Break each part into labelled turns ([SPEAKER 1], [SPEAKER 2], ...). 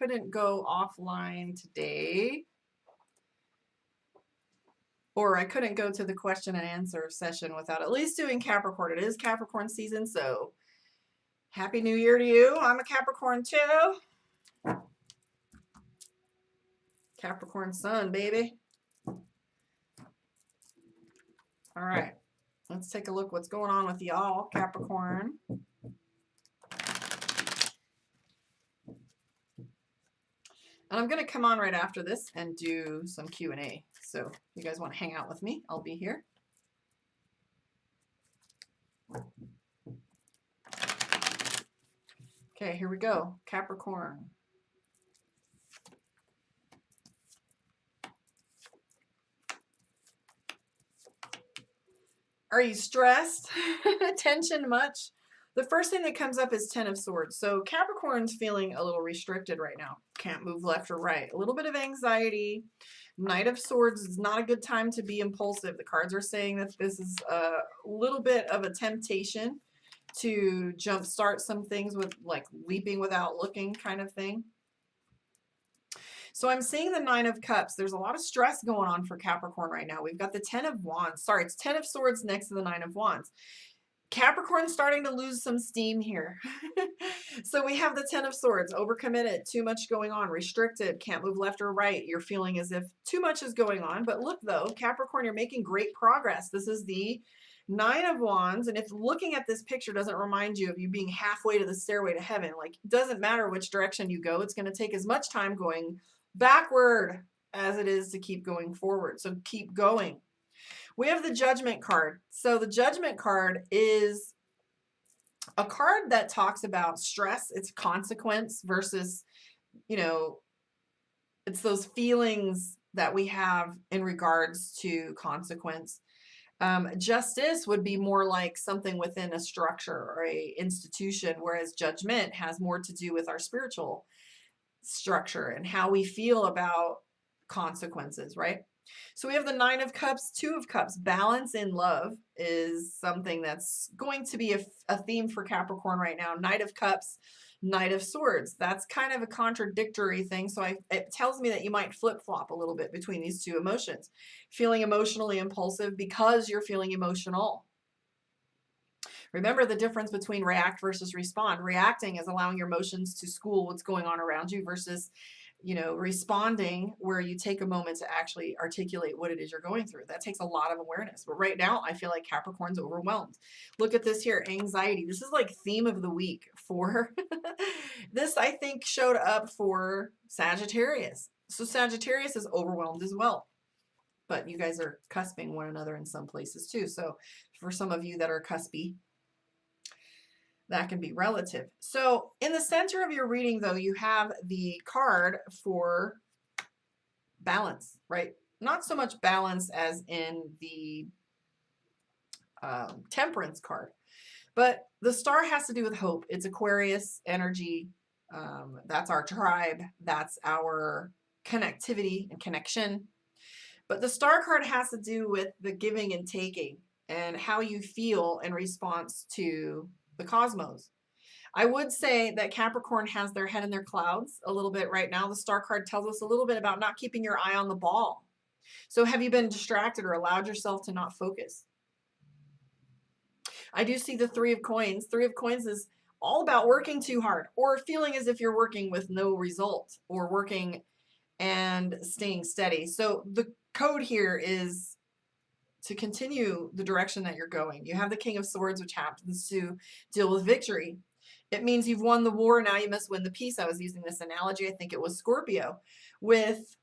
[SPEAKER 1] couldn't go offline today, or I couldn't go to the question and answer session without at least doing Capricorn. It is Capricorn season, so Happy New Year to you. I'm a Capricorn too. Capricorn sun, baby. All right, let's take a look what's going on with y'all, Capricorn. And I'm going to come on right after this and do some Q&A. So if you guys want to hang out with me, I'll be here. Okay, here we go. Capricorn. Are you stressed? Tension much? The first thing that comes up is Ten of Swords. So Capricorn's feeling a little restricted right now. Can't move left or right. A little bit of anxiety. Knight of Swords is not a good time to be impulsive. The cards are saying that this is a little bit of a temptation to jumpstart some things with like leaping without looking kind of thing. So I'm seeing the Nine of Cups. There's a lot of stress going on for Capricorn right now. We've got the Ten of Wands. Sorry, it's Ten of Swords next to the Nine of Wands. Capricorn's starting to lose some steam here. So we have the Ten of Swords, overcommitted, too much going on, restricted, can't move left or right. You're feeling as if too much is going on. But look though, Capricorn, you're making great progress. This is the Nine of Wands. And if looking at this picture doesn't remind you of you being halfway to the stairway to heaven, like it doesn't matter which direction you go, it's going to take as much time going backward as it is to keep going forward. So keep going. We have the Judgment card. So the Judgment card is a card that talks about stress. It's consequence versus, you know, it's those feelings that we have in regards to consequence. Justice would be more like something within a structure or a institution, whereas Judgment has more to do with our spiritual structure and how we feel about consequences, right? So we have the Nine of Cups, Two of Cups. Balance in love is something that's going to be a theme for Capricorn right now. Knight of Cups, Knight of Swords. That's kind of a contradictory thing. So it tells me that you might flip-flop a little bit between these two emotions. Feeling emotionally impulsive because you're feeling emotional. Remember the difference between react versus respond. Reacting is allowing your emotions to school what's going on around you versus, you know, responding where you take a moment to actually articulate what it is you're going through. That takes a lot of awareness. But right now, I feel like Capricorn's overwhelmed. Look at this here, anxiety. This is like theme of the week for this, I think, showed up for Sagittarius. So Sagittarius is overwhelmed as well. But you guys are cusping one another in some places too. So for some of you that are cuspy, that can be relative. So in the center of your reading, though, you have the card for balance, right? Not so much balance as in the Temperance card, but the star has to do with hope. It's Aquarius energy. That's our tribe. That's our connectivity and connection. But the star card has to do with the giving and taking and how you feel in response to the cosmos. I would say that Capricorn has their head in their clouds a little bit right now. The star card tells us a little bit about not keeping your eye on the ball. So have you been distracted or allowed yourself to not focus? I do see the Three of Coins. Three of Coins is all about working too hard or feeling as if you're working with no result or working and staying steady. So the code here is to continue the direction that you're going. You have the King of Swords, which happens to deal with victory. It means you've won the war, now you must win the peace. I was using this analogy, I think it was Scorpio, with,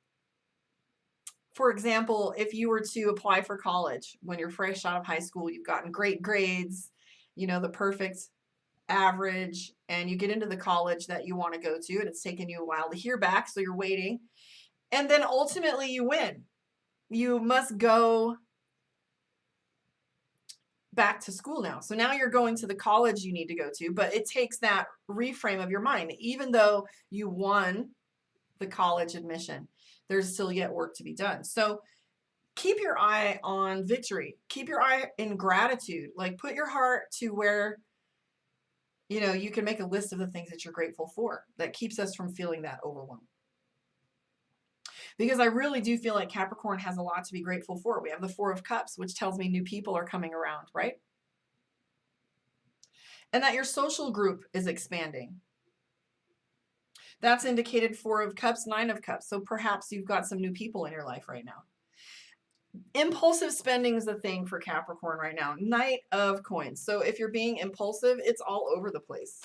[SPEAKER 1] for example, if you were to apply for college when you're fresh out of high school, you've gotten great grades, you know, the perfect average, and you get into the college that you want to go to, and it's taken you a while to hear back, so you're waiting, and then ultimately you win. You must go back to school now. So now you're going to the college you need to go to, but it takes that reframe of your mind. Even though you won the college admission, there's still yet work to be done. So keep your eye on victory. Keep your eye in gratitude. Like put your heart to where you know, you can make a list of the things that you're grateful for that keeps us from feeling that overwhelm. Because I really do feel like Capricorn has a lot to be grateful for. We have the Four of Cups, which tells me new people are coming around, right? And that your social group is expanding. That's indicated Four of Cups, Nine of Cups. So perhaps you've got some new people in your life right now. Impulsive spending is the thing for Capricorn right now. Knight of Coins. So if you're being impulsive, it's all over the place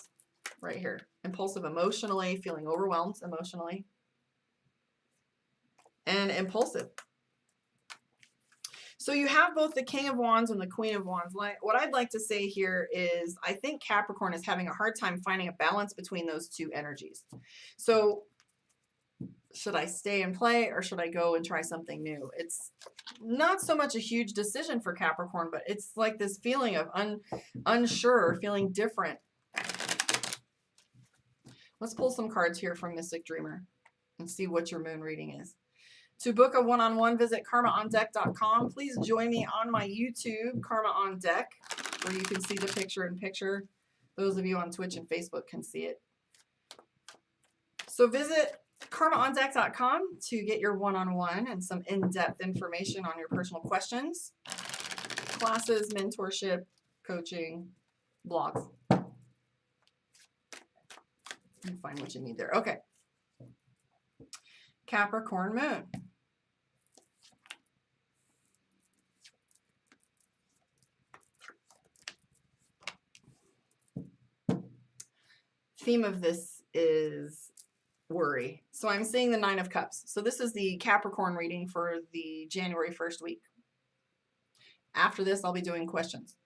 [SPEAKER 1] right here. Impulsive emotionally, feeling overwhelmed emotionally, and impulsive. So you have both the King of Wands and the Queen of Wands. What I'd like to say here is I think Capricorn is having a hard time finding a balance between those two energies. So should I stay and play, or should I go and try something new? It's not so much a huge decision for Capricorn, but it's like this feeling of unsure, feeling different. Let's pull some cards here from Mystic Dreamer and see what your moon reading is. To book a one-on-one, visit karmaondeck.com. Please join me on my YouTube, Karma on Deck, where you can see the picture-in-picture. Those of you on Twitch and Facebook can see it. So visit karmaondeck.com to get your one-on-one and some in-depth information on your personal questions, classes, mentorship, coaching, blogs. You find what you need there. Okay. Capricorn moon. Theme of this is worry. So I'm seeing the Nine of Cups. So this is the Capricorn reading for the January 1st week. After this, I'll be doing questions.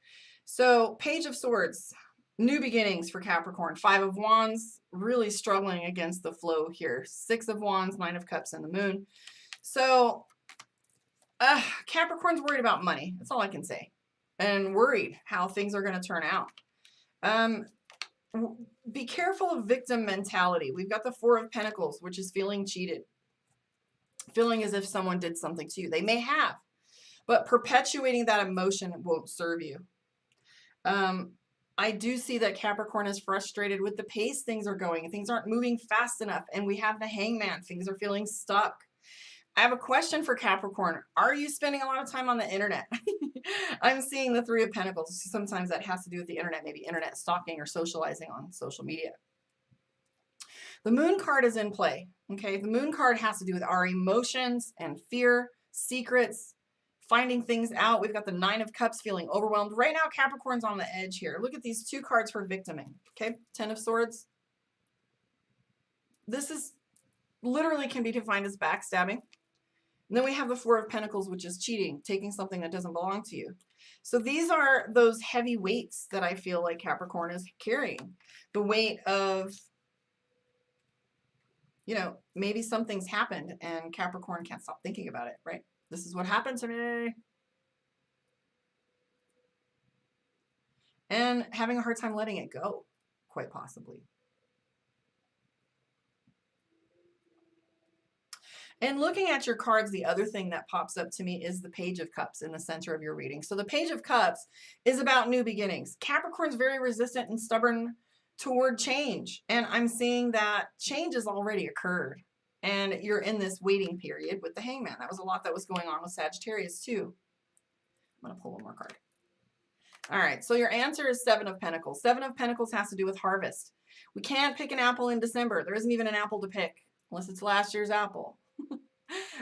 [SPEAKER 1] So Page of Swords, new beginnings for Capricorn. Five of Wands, really struggling against the flow here. Six of Wands, Nine of Cups, and the Moon. So Capricorn's worried about money. That's all I can say. And worried how things are going to turn out. Be careful of victim mentality. We've got the Four of Pentacles, which is feeling cheated. Feeling as if someone did something to you. They may have. But perpetuating that emotion won't serve you. I do see that Capricorn is frustrated with the pace things are going. Things aren't moving fast enough. And we have the Hangman. Things are feeling stuck. I have a question for Capricorn. Are you spending a lot of time on the internet? I'm seeing the Three of Pentacles. Sometimes that has to do with the internet, maybe internet stalking or socializing on social media. The Moon card is in play. Okay, the Moon card has to do with our emotions and fear, secrets, finding things out. We've got the Nine of Cups, feeling overwhelmed. Right now, Capricorn's on the edge here. Look at these two cards for victiming. Okay, Ten of Swords. This is literally can be defined as backstabbing. And then we have the Four of Pentacles, which is cheating, taking something that doesn't belong to you. So these are those heavy weights that I feel like Capricorn is carrying. The weight of, you know, maybe something's happened and Capricorn can't stop thinking about it, right? This is what happened to me. And having a hard time letting it go, quite possibly. And looking at your cards, the other thing that pops up to me is the Page of Cups in the center of your reading. So the Page of Cups is about new beginnings. Capricorn's very resistant and stubborn toward change. And I'm seeing that change has already occurred. And you're in this waiting period with the Hangman. That was a lot that was going on with Sagittarius too. I'm going to pull one more card. All right, so your answer is Seven of Pentacles. Seven of Pentacles has to do with harvest. We can't pick an apple in December. There isn't even an apple to pick unless it's last year's apple.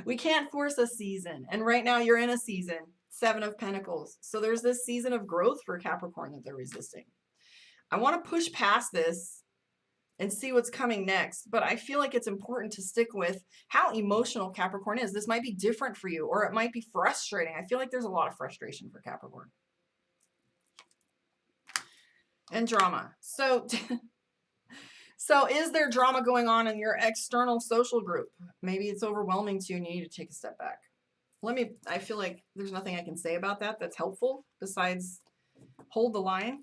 [SPEAKER 1] We can't force a season. And right now you're in a season, Seven of Pentacles. So there's this season of growth for Capricorn that they're resisting. I want to push past this and see what's coming next. But I feel like it's important to stick with how emotional Capricorn is. This might be different for you, or it might be frustrating. I feel like there's a lot of frustration for Capricorn. And drama. So is there drama going on in your external social group? Maybe it's overwhelming to you and you need to take a step back. I feel like there's nothing I can say about that that's helpful besides hold the line.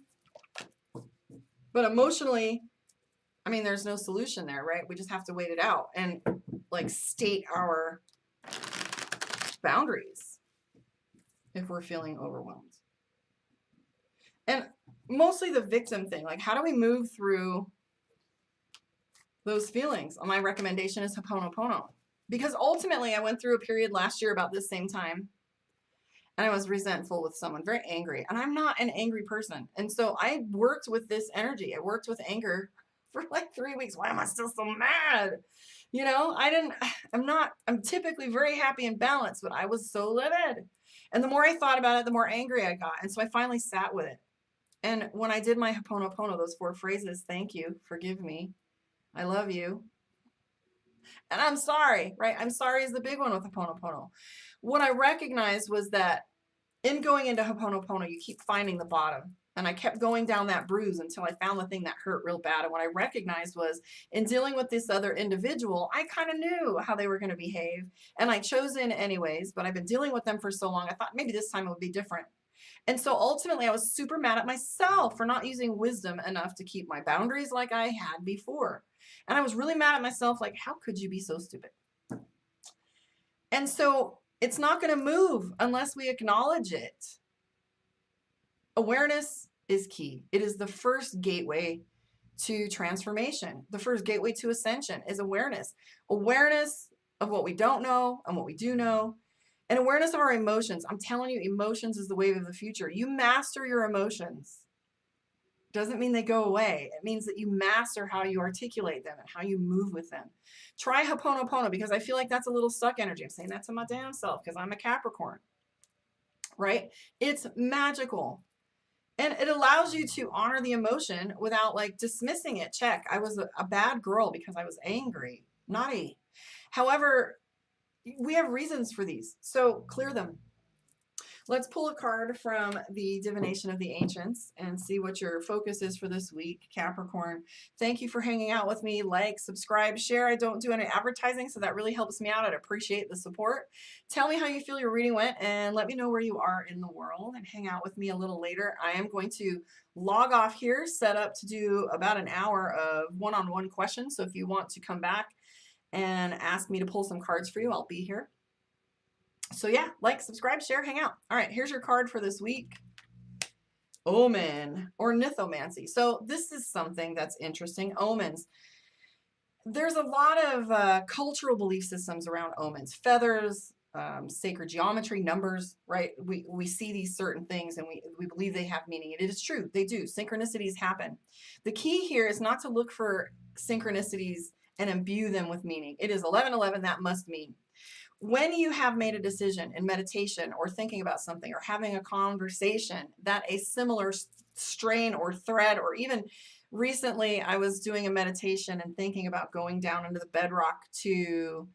[SPEAKER 1] But emotionally, I mean, there's no solution there, right? We just have to wait it out and like state our boundaries if we're feeling overwhelmed. And mostly the victim thing. Like, how do we move through those feelings? My recommendation is Ho'oponopono. Because ultimately, I went through a period last year about this same time, and I was resentful with someone, very angry. And I'm not an angry person. And so I worked with this energy. I worked with anger for like 3 weeks. Why am I still so mad? You know, I'm typically very happy and balanced, but I was so livid. And the more I thought about it, the more angry I got. And so I finally sat with it. And when I did my Ho'oponopono, those 4 phrases, thank you, forgive me, I love you, and I'm sorry, right? I'm sorry is the big one with Ho'oponopono. What I recognized was that in going into Ho'oponopono, you keep finding the bottom. And I kept going down that bruise until I found the thing that hurt real bad. And what I recognized was in dealing with this other individual, I kind of knew how they were going to behave. And I chose in anyways, but I've been dealing with them for so long. I thought maybe this time it would be different. And so ultimately, I was super mad at myself for not using wisdom enough to keep my boundaries like I had before. And I was really mad at myself, like, how could you be so stupid? And so it's not going to move unless we acknowledge it. Awareness is key. It is the first gateway to transformation. The first gateway to ascension is awareness. Awareness of what we don't know and what we do know. And awareness of our emotions. I'm telling you, emotions is the wave of the future. You master your emotions. Doesn't mean they go away. It means that you master how you articulate them and how you move with them. Try Ho'oponopono, because I feel like that's a little stuck energy. I'm saying that to my damn self because I'm a Capricorn, right? It's magical. And it allows you to honor the emotion without like dismissing it. Check. I was a bad girl because I was angry, naughty. However, we have reasons for these, so clear them. Let's pull a card from the Divination of the Ancients and see what your focus is for this week, Capricorn. Thank you for hanging out with me. Like, subscribe, share. I don't do any advertising, so that really helps me out. I'd appreciate the support. Tell me how you feel your reading went, and let me know where you are in the world, and hang out with me a little later. I am going to log off here, set up to do about an hour of one-on-one questions, so if you want to come back and ask me to pull some cards for you, I'll be here. So yeah, like, subscribe, share, hang out. All right, here's your card for this week. Omen or Nithomancy. So this is something that's interesting. Omens. There's a lot of cultural belief systems around omens. Feathers, sacred geometry, numbers, right? We see these certain things and we believe they have meaning. And it is true, they do. Synchronicities happen. The key here is not to look for synchronicities and imbue them with meaning. It is 11:11, that must mean. When you have made a decision in meditation or thinking about something or having a conversation that a similar strain or thread, or even recently I was doing a meditation and thinking about going down into the bedrock to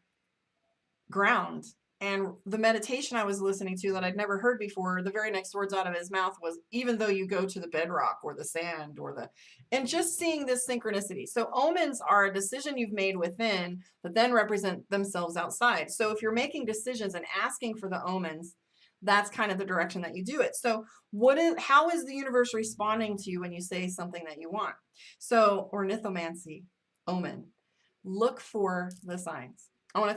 [SPEAKER 1] ground, and the meditation I was listening to that I'd never heard before, the very next words out of his mouth was, even though you go to the bedrock or the sand or the, and just seeing this synchronicity. So omens are a decision you've made within that then represent themselves outside. So if you're making decisions and asking for the omens, that's kind of the direction that you do it. So how is the universe responding to you when you say something that you want? So, or Nithomancy, omen, look for the signs. I want to thank